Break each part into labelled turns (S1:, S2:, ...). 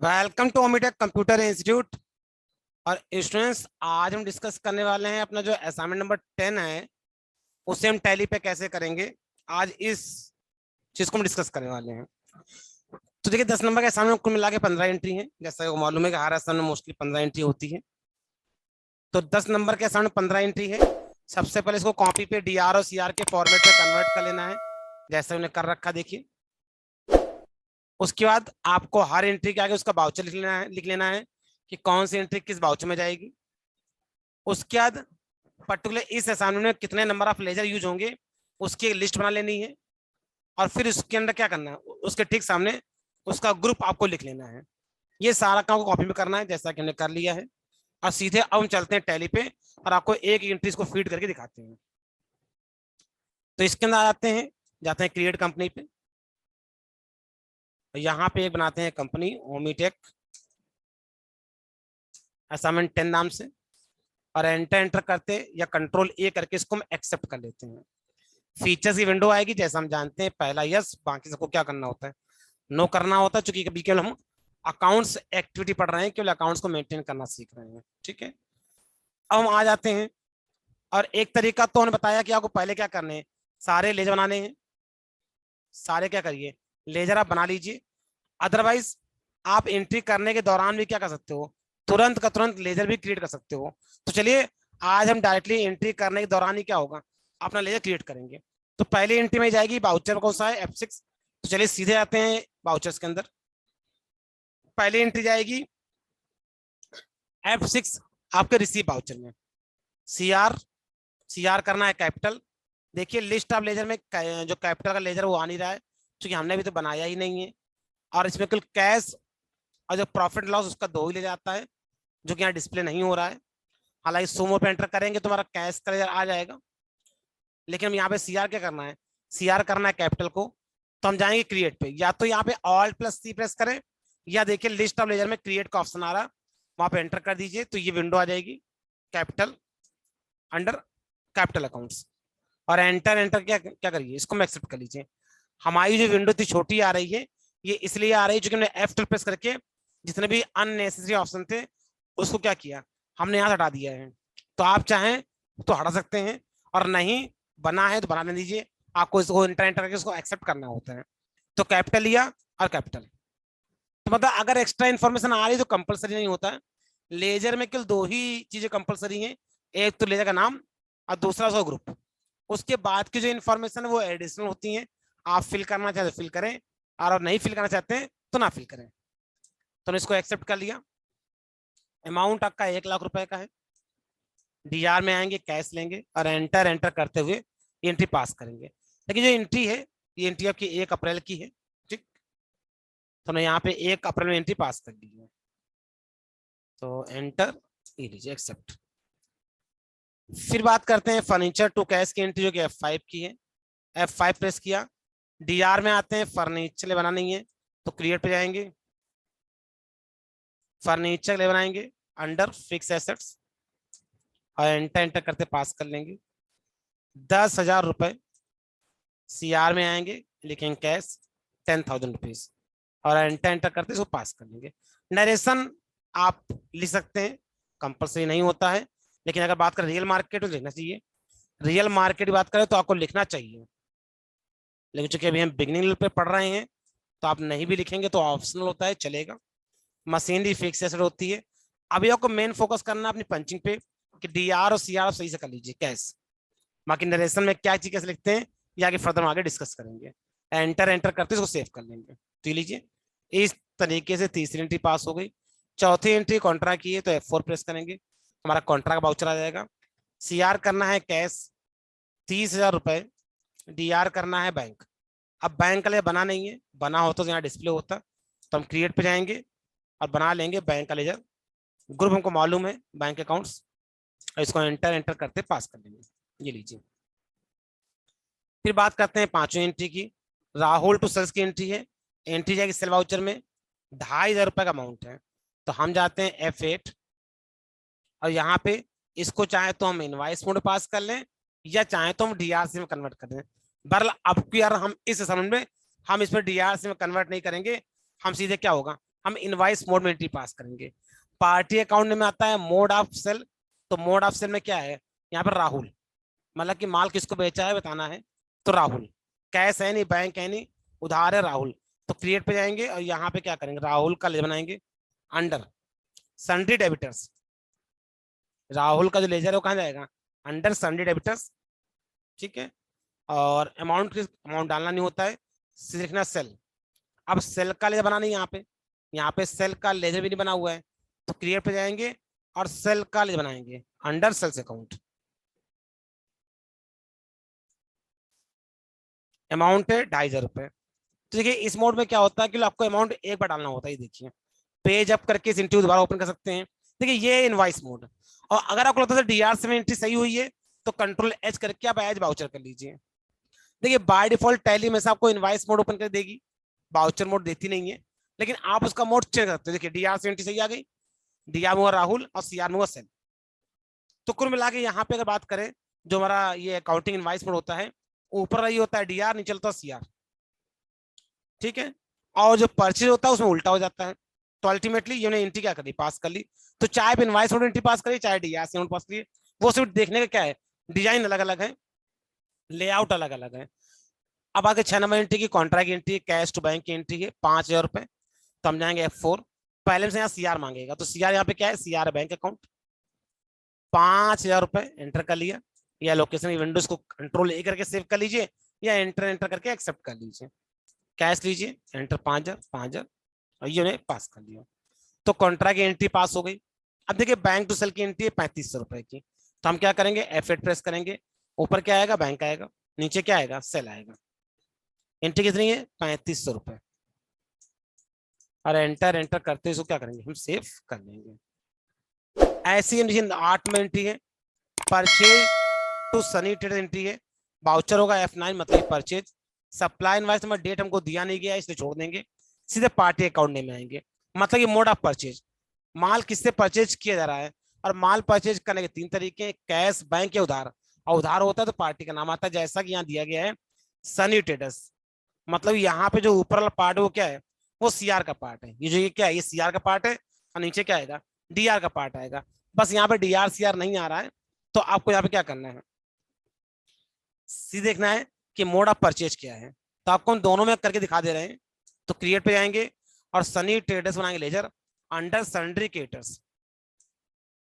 S1: Welcome to Omitech computer institute. और students, आज हम डिस्कस करने वाले हैं अपना जो असाइनमेंट नंबर 10 है, उसे हम टैली पे कैसे करेंगे। आज इस चीज को हम डिस्कस करने वाले हैं। तो देखिए, 10 नंबर के असाइनमेंट कुल मिला के 15 एंट्री है। जैसा कि मालूम है कि हर असाइनमेंट में मोस्टली 15 एंट्री होती है। तो 10 नंबर के असाइनमेंट 15 एंट्री है। सबसे पहले इसको कॉपी पे डीआर और सीआर के फॉर्मेट में कन्वर्ट कर लेना है, जैसे उन्हें कर रखा। देखिए, उसके बाद आपको हर एंट्री के आगे उसका बाउचर लिख लेना है कि कौन सी एंट्री किस बाउचर में जाएगी। उसके बाद पर्टिकुलर इस असाइनमेंट में कितने नंबर ऑफ लेजर यूज होंगे उसकी एक लिस्ट बना लेनी है। और फिर उसके अंदर क्या करना है, उसके ठीक सामने उसका ग्रुप आपको लिख लेना है। ये सारा काम को कॉपी में करना है, जैसा कि हमने कर लिया है। और सीधे अब हम चलते हैं टैली पे और आपको एक एंट्रीज को फीड करके दिखाते हैं। तो इसके अंदर जाते हैं क्रिएट कंपनी पे। यहाँ पे एक बनाते हैं कंपनी ओमिटेक असाइनमेंट 10 नाम से, और एंटर करते या कंट्रोल ए करके इसको हम एक्सेप्ट कर लेते हैं। फीचर्स की विंडो आएगी, जैसा हम जानते हैं, पहला यस, बाकी सबको क्या करना होता है, नो करना होता है। चूंकि कभी केवल हम अकाउंट्स एक्टिविटी पढ़ रहे हैं, केवल अकाउंट्स को मेंटेन करना सीख रहे हैं। ठीक है, अब हम आ जाते हैं। और एक तरीका तो उन्होंने बताया कि आपको पहले क्या करने हैं, सारे लेजर बनाने हैं। सारे क्या करिए, लेजर आप बना लीजिए। अदरवाइज आप एंट्री करने के दौरान भी क्या कर सकते हो, तुरंत का तुरंत लेजर भी क्रिएट कर सकते हो। तो चलिए, आज हम डायरेक्टली एंट्री करने के दौरान ही क्या होगा, अपना लेजर क्रिएट करेंगे। तो पहली एंट्री में जाएगी बाउचर, कौन सा है, F6। तो चलिए सीधे आते हैं बाउचर्स के अंदर। पहली एंट्री जाएगी F6 आपके रिसीव बाउचर में। सीआर करना है कैपिटल। देखिए, लिस्ट ऑफ लेजर में जो कैपिटल का लेजर वो आ नहीं रहा है, क्योंकि हमने भी तो बनाया ही नहीं है। और इसमें कुल कैश और जो प्रॉफिट लॉस उसका 2 ही ले जाता है, जो कि यहाँ डिस्प्ले नहीं हो रहा है। हालांकि सुमो पे एंटर करेंगे तो हमारा कैश का लेजर आ जाएगा। लेकिन हम यहाँ पे सीआर क्या करना है, सीआर करना है कैपिटल को। तो हम जाएंगे क्रिएट पे, या तो यहाँ पे ऑल्ट प्लस सी प्रेस करें, या देखिए लिस्ट ऑफ लेजर में क्रिएट का ऑप्शन आ रहा है, वहां पे एंटर कर दीजिए। तो ये विंडो आ जाएगी, कैपिटल अंडर कैपिटल अकाउंट्स। और एंटर क्या क्या करिए, इसको मैं एक्सेप्ट कर लीजिए। हमारी जो विंडो इतनी छोटी आ रही है, ये इसलिए आ रही है क्योंकि हमने F12 प्रेस करके जितने भी अननेसेसरी ऑप्शन थे उसको क्या किया, हमने यहाँ हटा दिया है। तो आप चाहें तो हटा सकते हैं, और नहीं बना है तो बनाने दीजिए। आपको इसको एंटर करके इसको एक्सेप्ट करना होता है। तो कैपिटल लिया और कैपिटल। तो मतलब अगर एक्स्ट्रा इन्फॉर्मेशन आ रही है तो कंपलसरी नहीं होता है। लेजर में केवल 2 ही चीजें कंपलसरी हैं, एक तो लेजर का नाम और दूसरा उसका ग्रुप। उसके बाद की जो इन्फॉर्मेशन है वो एडिशनल होती है। आप फिल करना चाहते तो फिल करें, और नहीं फिल करना चाहते हैं तो ना फिल करें। तो इसको एक्सेप्ट कर लिया। अमाउंट आपका 1 लाख रुपए का है। डीआर में आएंगे, कैश लेंगे और एंटर करते हुए एंट्री पास करेंगे। लेकिन जो एंट्री है, ये एंट्री आपकी 1 अप्रैल की है। ठीक, तो मैं यहाँ पे 1 अप्रैल में एंट्री पास कर दी है। तो एंटर, ये लीजिए एक्सेप्ट। फिर बात करते हैं फर्नीचर टू कैश की एंट्री, जो कि F5 की है। F5 प्रेस किया, डीआर में आते हैं, फर्नीचर बनाना नहीं है तो क्रिएट पे जाएंगे, फर्नीचर ले बनाएंगे अंडर फिक्स एसेट्स, और एंटर करते पास कर लेंगे। 10,000 रुपए। सीआर में आएंगे, लिखेंगे कैश 10,000 रुपीज, और एंटर करते इसको पास कर लेंगे। नरेशन आप लिख सकते हैं, कंपलसरी नहीं होता है। लेकिन अगर बात करें रियल मार्केट तो लिखना चाहिए। रियल मार्केट की बात करें तो आपको लिखना चाहिए, लेकिन चूंकि अभी हम बिगिनिंग लेवल पे पढ़ रहे हैं तो आप नहीं भी लिखेंगे तो ऑप्शनल होता है, चलेगा। मशीनरी फिक्स एसेट होती है। अभी आपको मेन फोकस करना है अपनी पंचिंग पे कि डीआर और सीआर सही से कर लीजिए, कैश। बाकी नरेशन में क्या चीज कैसे लिखते हैं ये आगे फर्दर आगे डिस्कस करेंगे। एंटर करते इसको सेव कर लेंगे। तो लीजिए, इस तरीके से तीसरी एंट्री पास हो गई। चौथी एंट्री कॉन्ट्रा की है तो F4 प्रेस करेंगे, हमारा कॉन्ट्रा का बाउचर आ जाएगा। सीआर करना है कैश 30,000 रुपए, डीआर करना है बैंक। अब बैंक का लेजर बना नहीं है, बना होता तो यहाँ डिस्प्ले होता। तो हम क्रिएट पे जाएंगे और बना लेंगे बैंक का लेजर। ग्रुप हमको मालूम है, बैंक अकाउंट्स। इसको एंटर करते पास कर लेंगे, ये लीजिए। फिर बात करते हैं पांचवी एंट्री की, राहुल टू सेल्स की एंट्री है। एंट्री जाएगी सेल वाउचर में, 2,500 रुपए का अमाउंट है। तो हम जाते हैं F8, और यहाँ पे इसको चाहे तो हम इनवाइस मोड पास कर लें, या चाहे तो हम डीआरसी में कन्वर्ट कर दें। बहरहाल अब यार हम इस असाइनमेंट में हम इसमें डीआरसी में कन्वर्ट नहीं करेंगे, हम सीधे क्या होगा, हम इनवाइस मोड में एंट्री पास करेंगे। पार्टी अकाउंट में आता है मोड ऑफ सेल, तो मोड ऑफ सेल में क्या है, यहाँ पर राहुल, मतलब कि माल किसको बेचा है बताना है, तो राहुल। कैश है नहीं, बैंक है नहीं, उधार है राहुल। तो क्रिएट पे जाएंगे और यहाँ पे क्या करेंगे, राहुल का लेजर बनाएंगे अंडर सन्ड्री डेबिटर्स। राहुल का जो लेजर है वो कहाँ जाएगा, अंडर सन्ड्री डेबिटर्स, ठीक है। और अमाउंट डालना नहीं होता है, सिर्फ लिखना सेल। अब सेल का लेजर बनाना है यहाँ पे सेल का लेजर भी नहीं बना हुआ है, तो क्रिएट पे जाएंगे और सेल का लेजर बनाएंगे अंडर सेल्स अकाउंट। अमाउंट है 2,500 रुपए। तो देखिए इस मोड में क्या होता है कि आपको अमाउंट एक बार डालना होता है, देखिए पेज अप करके इस इंटरव्यू दोबारा ओपन कर सकते हैं। देखिए ये इनवाइस मोड। और अगर आपको लगता है डीआर से एंट्री सही हुई है तो कंट्रोल एच करके आप एज वाउचर कर लीजिए। देखिए बाय डिफॉल्ट टैली में से आपको इनवाइस मोड ओपन कर देगी, वाउचर मोड देती नहीं है, लेकिन आप उसका मोड चेंज कर सकते हो। देखिए डीआर से एंट्री सही आ गई, डीआर में हुआ राहुल और सीआर में हुआ सेल। तो कुल मिला के यहाँ पे अगर बात करें, जो हमारा ये अकाउंटिंग इनवाइस मोड होता है, ऊपर ये होता है डीआर, नीचे होता है सीआर, ठीक है। और जो परचेज होता है उसमें उल्टा हो जाता है। तो अल्टीमेटली ये एंट्री क्या करी, पास कर ली। तो चाहे इनवाइस मोड एंट्री पास करिए, चाहे डीआर से पास करिए, वो सिर्फ देखने का क्या है, डिजाइन अलग अलग है, लेआउट अलग अलग है। अब आगे 6 नंबर एंट्री की contract entry, cash to bank की एंट्री है 5,000 रुपए। तो हम जाएंगे F4, पहले से यहाँ सीआर मांगेगा, तो सीआर यहाँ पे क्या है, सीआर बैंक अकाउंट 5,000 रुपए एंटर कर लिया। या लोकेशन की विंडोज को कंट्रोल ए करके सेव कर लीजिए, या एंटर एंटर करके एक्सेप्ट कर लीजिए। कैश लीजिए, एंटर 5,000 और ये उन्हें पास कर दिया। तो कॉन्ट्रैक्ट की एंट्री पास हो गई। अब देखिए बैंक टू सेल की एंट्री है 3,500 रुपए की, तो हम क्या करेंगे, F8 प्रेस करेंगे। ऊपर क्या आएगा, बैंक आएगा, नीचे क्या आएगा, सेल आएगा। एंट्री कितनी है, 3,500 रुपए। और एंटर एंटर करते इसको क्या करेंगे, हम सेव कर लेंगे। ऐसी एंट्री 8 में एंट्री है, purchase to sunny trade entry है, बाउचर होगा F9 मतलब परचेज। सप्लाई इनवॉइस नंबर डेट हमको दिया नहीं गया इसलिए छोड़ देंगे, सीधे पार्टी अकाउंट नेम में आएंगे। मतलब ये मोड ऑफ परचेज, माल किससे परचेज किया जा रहा है। और माल परचेज करने के 3 तरीके हैं, कैश, बैंक या उधार। और उधार होता है तो पार्टी का नाम आता है, जैसा कि यहाँ दिया गया है सनी ट्रेडर्स। मतलब यहाँ पे जो ऊपर वाला पार्ट है वो क्या है, वो सीआर का पार्ट है। ये जो ये क्या है, ये सीआर का पार्ट है, और नीचे क्या आएगा, डीआर का पार्ट आएगा। बस यहाँ पे डीआर सीआर नहीं आ रहा है, तो आपको यहाँ पे क्या करना है, सी देखना है कि मोड ऑफ परचेज क्या है। तो आपको हम दोनों में करके दिखा दे रहे हैं। तो क्रिएट पे जाएंगे और सनी ट्रेडर्स बनाएंगे लेजर अंडर सन्ड्री क्रिएटर्स,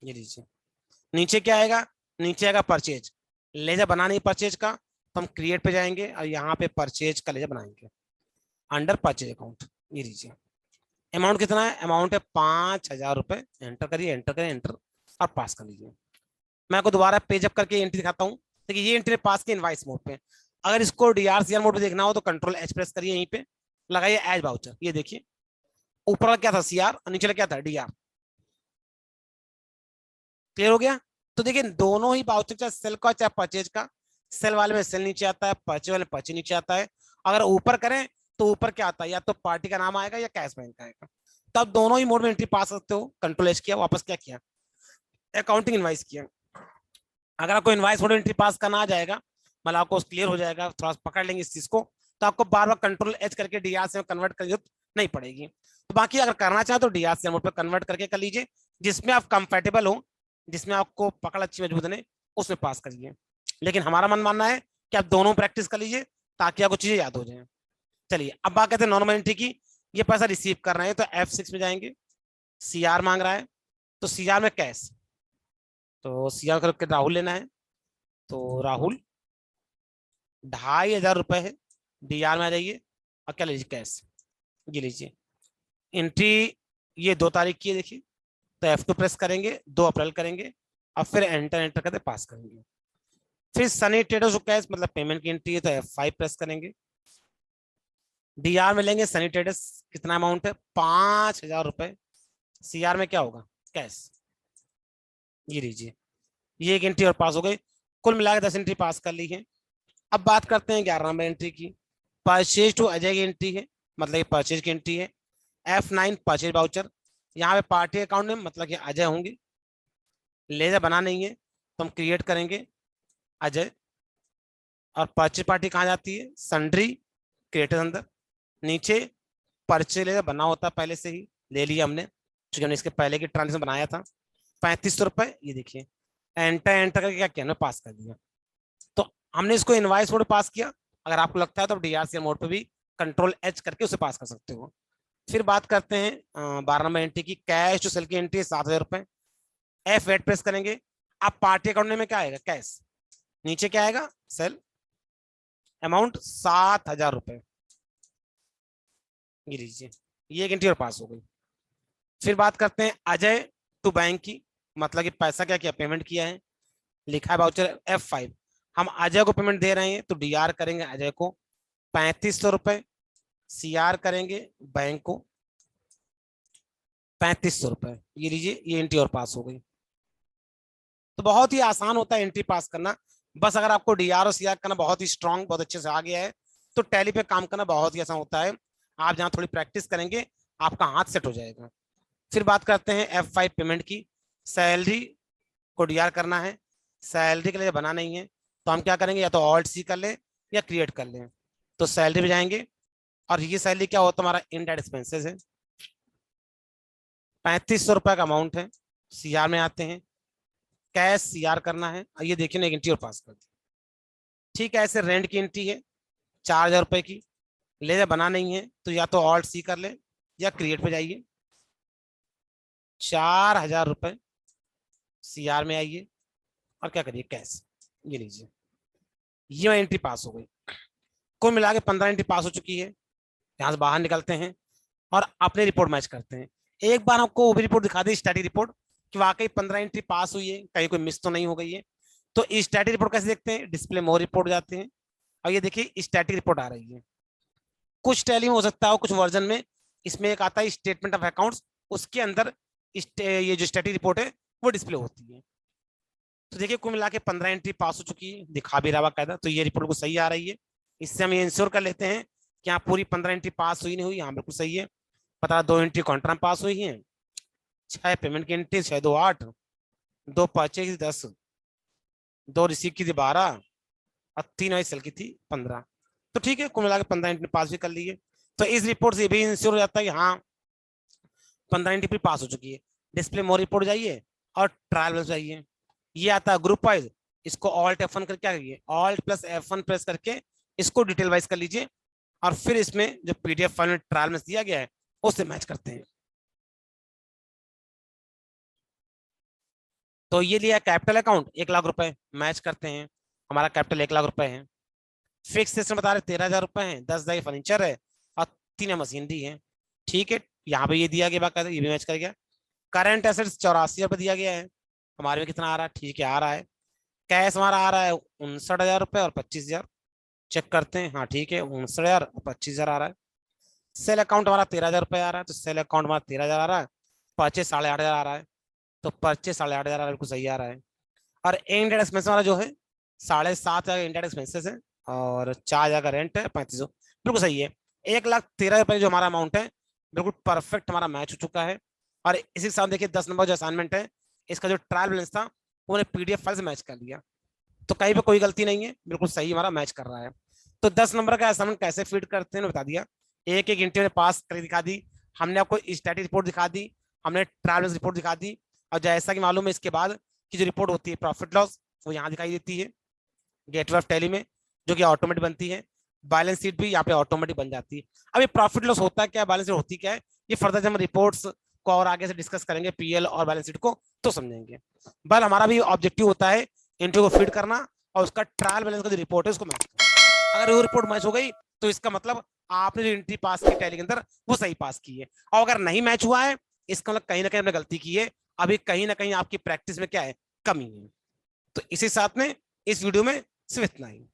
S1: ये लीजिए। नीचे क्या आएगा, नीचे आएगा परचेज, लेजर बना नहीं परचेज का, तो हम क्रिएट पे जाएंगे और यहाँ पे परचेज का लेजर बनाएंगे अंडर परचेज अकाउंट, ये लीजिए। अमाउंट कितना है, अमाउंट है 5,000 रुपए। एंटर करिए, एंटर करिए, एंटर और पास कर लीजिए। मैं आपको दोबारा पेज अप करके एंट्री दिखाता हूँ। देखिए ये एंट्री पास की इनवाइस मोड पे। अगर इसको डीआरसीआर मोड पे देखना हो तो कंट्रोल एच प्रेस करिए, यहीं पे लगाइए एज वाउचर। ये देखिए ऊपर क्या था सीआर और नीचे क्या था डीआर। क्लियर हो गया। तो देखिए दोनों ही वाउचर, चाहे सेल का चाहे परचेज का, सेल वाले में सेल नीचे आता है, परचेज वाले में परचेज नीचे आता है। अगर ऊपर करें तो ऊपर क्या आता है, या तो पार्टी का नाम आएगा या कैश बैंक आएगा। तो आप दोनों ही मोड में एंट्री पा सकते हो। कंट्रोल एच किया, वापस क्या किया, अकाउंटिंग इनवाइस किया। अगर आपको इनवाइस मोड एंट्री पास करना आ जाएगा, मतलब आपको क्लियर हो जाएगा, थोड़ा पकड़ लेंगे इस चीज को, तो आपको बार बार कंट्रोल एच करके डीआर से कन्वर्ट करने की नहीं पड़ेगी। तो बाकी अगर करना चाहे तो डीआर से मोड पे कन्वर्ट करके कर लीजिए, जिसमें आप कंफर्टेबल हो, जिसमें आपको पकड़ अच्छी मजबूत नहीं, उसमें पास करिए। लेकिन हमारा मन मानना है कि आप दोनों प्रैक्टिस कर लीजिए ताकि आपको चीजें याद हो जाए। चलिए अब बात कहते हैं नॉर्मल एंट्री की। ये पैसा रिसीव कर रहे हैं तो F6 में जाएंगे, सीआर मांग रहा है, तो सीआर में कैश, तो सीआर करके राहुल लेना है, तो राहुल 2,500 रुपए है, डीआर में आ जाइए और क्या लीजिए, कैश, ये लीजिए। एंट्री ये 2 तारीख की है, देखिए। तो F2 प्रेस करेंगे, 2 अप्रैल करेंगे और फिर एंटर एंटर करके पास करेंगे। फिर सनी ट्रेडर्स को कैश मतलब पेमेंट की एंट्री है, तो F5 प्रेस करेंगे। डीआर में लेंगे सनी ट्रेडर्स, कितना अमाउंट है, 5,000 रुपए। सीआर में क्या होगा, कैश, ये लीजिए। ये एक एंट्री और पास हो गई। कुल मिलाकर 10 एंट्री पास कर ली है। अब बात करते हैं 11 नंबर एंट्री की। परचेज टू अजय की एंट्री है, मतलब ये परचेज की एंट्री है। F9 परचेज वाउचर, यहाँ पे पार्टी अकाउंट में मतलब कि अजय होंगे, लेजर बना नहीं है, तो हम क्रिएट करेंगे अजय। और परचेज पार्टी कहाँ जाती है, सन्ड्री क्रिएटर अंदर, नीचे परचेज लेजर बना होता है पहले से ही, ले लिया हमने, क्योंकि हमने इसके पहले की ट्रांजेक्शन बनाया था। 3500 रुपए, ये देखिए एंटर एंटर करके क्या किया, हमने पास कर दिया। तो हमने इसको इनवाइस मोड पास किया। अगर आपको लगता है तो डीआरसी मोड पे भी कंट्रोल एच करके उसे पास कर सकते हो। फिर बात करते हैं 12 नंबर एंट्री की, कैश टू सेल की एंट्री 7,000 रुपए। F8 प्रेस करेंगे, अब पार्टी अकाउंट में क्या आएगा, कैश, नीचे क्या आएगा, सेल, अमाउंट 7,000 रुपए, ये लीजिए, ये एक एंट्री और पास हो गई। फिर बात करते हैं अजय टू बैंक की, मतलब कि पैसा क्या किया, पेमेंट किया है, लिखा है वाउचर F5, हम अजय को पेमेंट दे रहे हैं तो डीआर करेंगे अजय को 3500 रुपए, सीआर करेंगे बैंक को 3500 रुपए, ये लीजिए, ये एंट्री और पास हो गई। तो बहुत ही आसान होता है एंट्री पास करना। बस अगर आपको डीआर और सीआर करना बहुत ही स्ट्रांग, बहुत अच्छे से आ गया है, तो टैली पे काम करना बहुत ही आसान होता है। आप जहाँ थोड़ी प्रैक्टिस करेंगे आपका हाथ सेट हो जाएगा। फिर बात करते हैं F5 पेमेंट की, सैलरी को डीआर करना है, सैलरी के लिए बना नहीं है तो हम क्या करेंगे, या तो ऑल्ट सी कर लें या क्रिएट कर लें। तो सैलरी में जाएंगे, और ये सैलरी क्या होता है, हमारा इनडायरेक्ट एक्सपेंसेस है, 3500 रुपए का अमाउंट है। सीआर में आते हैं, कैश सीआर करना है, ये देखिए ना एक एंट्री और पास कर दी। ठीक है, ऐसे रेंट की एंट्री है 4,000 रुपए की, लेजर बना नहीं है तो या तो ऑल्ट सी कर ले या क्रिएट पे जाइए, 4,000 रुपए सीआर में आइए और क्या करिए, कैश, ये लीजिए, ये एंट्री पास हो गई। कुल मिला के 15 एंट्री पास हो चुकी है। यहाँ से बाहर निकलते हैं और अपने रिपोर्ट मैच करते हैं। एक बार आपको वो भी रिपोर्ट दिखा दी, स्टैटिक रिपोर्ट, कि वाकई 15 एंट्री पास हुई है, कहीं कोई मिस तो नहीं हो गई है। तो स्टैटिक रिपोर्ट कैसे देखते हैं, डिस्प्ले मोर रिपोर्ट जाते हैं और ये देखिए स्टैटिक रिपोर्ट आ रही है। कुछ टैली में हो सकता है, कुछ वर्जन में इसमें एक आता है स्टेटमेंट ऑफ अकाउंट्स, उसके अंदर ये जो स्टैटिक रिपोर्ट है वो डिस्प्ले होती है। तो देखिए कुल मिला के 15 एंट्री पास हो चुकी है, दिखा भी रहा कायदा, तो ये रिपोर्ट को सही आ रही है। इससे हम ये इंश्योर कर लेते हैं कि यहाँ पूरी 15 एंट्री पास हुई नहीं हुई, यहाँ बिल्कुल सही है। पता 2 एंट्री कॉन्ट्रा पास हुई है, 6 पेमेंट की एंट्री, 6 2 8, 2 परचेज 10, 2 रिसीव की थी 12 और 3 आई सेल की थी 15। तो ठीक है, कुल मिला के 15 एंट्री पास भी कर ली है। तो इस रिपोर्ट से भी इंश्योर हो जाता है कि हाँ 15 एंट्री पास हो चुकी है। डिस्प्ले मोर रिपोर्ट जाइए और ट्रायल बैलेंस जाइए, ये आता है ग्रुप वाइज, इसको ऑल्ट F1 करके क्या करिए, ऑल्ट प्लस F1 प्रेस करके इसको डिटेल वाइज कर लीजिए, और फिर इसमें जो पीडीएफ फाइल में ट्रायल में दिया गया है उससे मैच करते हैं। तो ये लिया कैपिटल अकाउंट 1,00,000 रुपए, मैच करते हैं, हमारा कैपिटल 1,00,000 रुपए है। फिक्स सिस्टम बता रहे 13,000 रुपए है, 10,000 फर्नीचर है और 3 मशीनरी है। ठीक है, यहाँ पे ये दिया गया, बाकायदा ये भी मैच कर गया। करंट एसेट्स 84,000 रुपए दिया गया है, हमारे में कितना आ रहा है, ठीक है आ रहा है। कैश हमारा आ रहा है 59,000 रुपए और 25,000, चेक करते हैं, हाँ ठीक है 59,000 और 25,000 आ रहा है। सेल अकाउंट हमारा 13,000 रुपए आ रहा है, तो सेल अकाउंट हमारा 13,000 आ रहा है, परचेज 8,500 आ रहा है, तो परचेज 8,500 बिल्कुल सही आ रहा है। और इंडेड एक्सपेंस हमारा जो है 7,500 इंडेड एक्सपेंसेस है, और 4,000 का रेंट है, 3500, बिल्कुल सही है। 1,13,000 रुपए जो हमारा अमाउंट है बिल्कुल परफेक्ट हमारा मैच हो चुका है। और इसी के साथ देखिए 10 नंबर जो असाइनमेंट है, इसका जो ट्रायल बैलेंस था वो पीडीएफ फाइल से मैच कर लिया, तो कहीं पे कोई गलती नहीं है, बिल्कुल सही हमारा मैच कर रहा है। तो 10 नंबर का असाइनमेंट कैसे फीड करते हैं बता दिया, एक एक इंटरव्यू में पास करके दिखा दी, हमने आपको स्टैटिक रिपोर्ट दिखा दी, हमने ट्रैवल रिपोर्ट दिखा दी, और जैसा कि मालूम है इसके बाद की जो रिपोर्ट होती है प्रॉफिट लॉस वो यहाँ दिखाई देती है गेटवे ऑफ टैली में, जो कि ऑटोमेटिक बनती है। बैलेंस शीट भी यहाँ पे ऑटोमेटिक बन जाती है। अब ये प्रॉफिट लॉस होता है क्या, बैलेंस शीट होती क्या है, ये फर्दर जब हम रिपोर्ट्स को और आगे से डिस्कस करेंगे पीएल और बैलेंस शीट को तो समझेंगे। बल हमारा भी ऑब्जेक्टिव होता है इंटरव्यू को फीड करना और उसका ट्रायल बैलेंस का जो रिपोर्ट है उसको मैच करना। अगर वो रिपोर्ट मैच हो गई तो इसका मतलब आपने जो एंट्री पास की टैली के अंदर वो सही पास की है, और अगर नहीं मैच हुआ है इसका मतलब कहीं ना कहीं आपने गलती की है, अभी कहीं ना कहीं आपकी प्रैक्टिस में क्या है, कमी है। तो इसी साथ में इस वीडियो में सिर्फ इतना ही।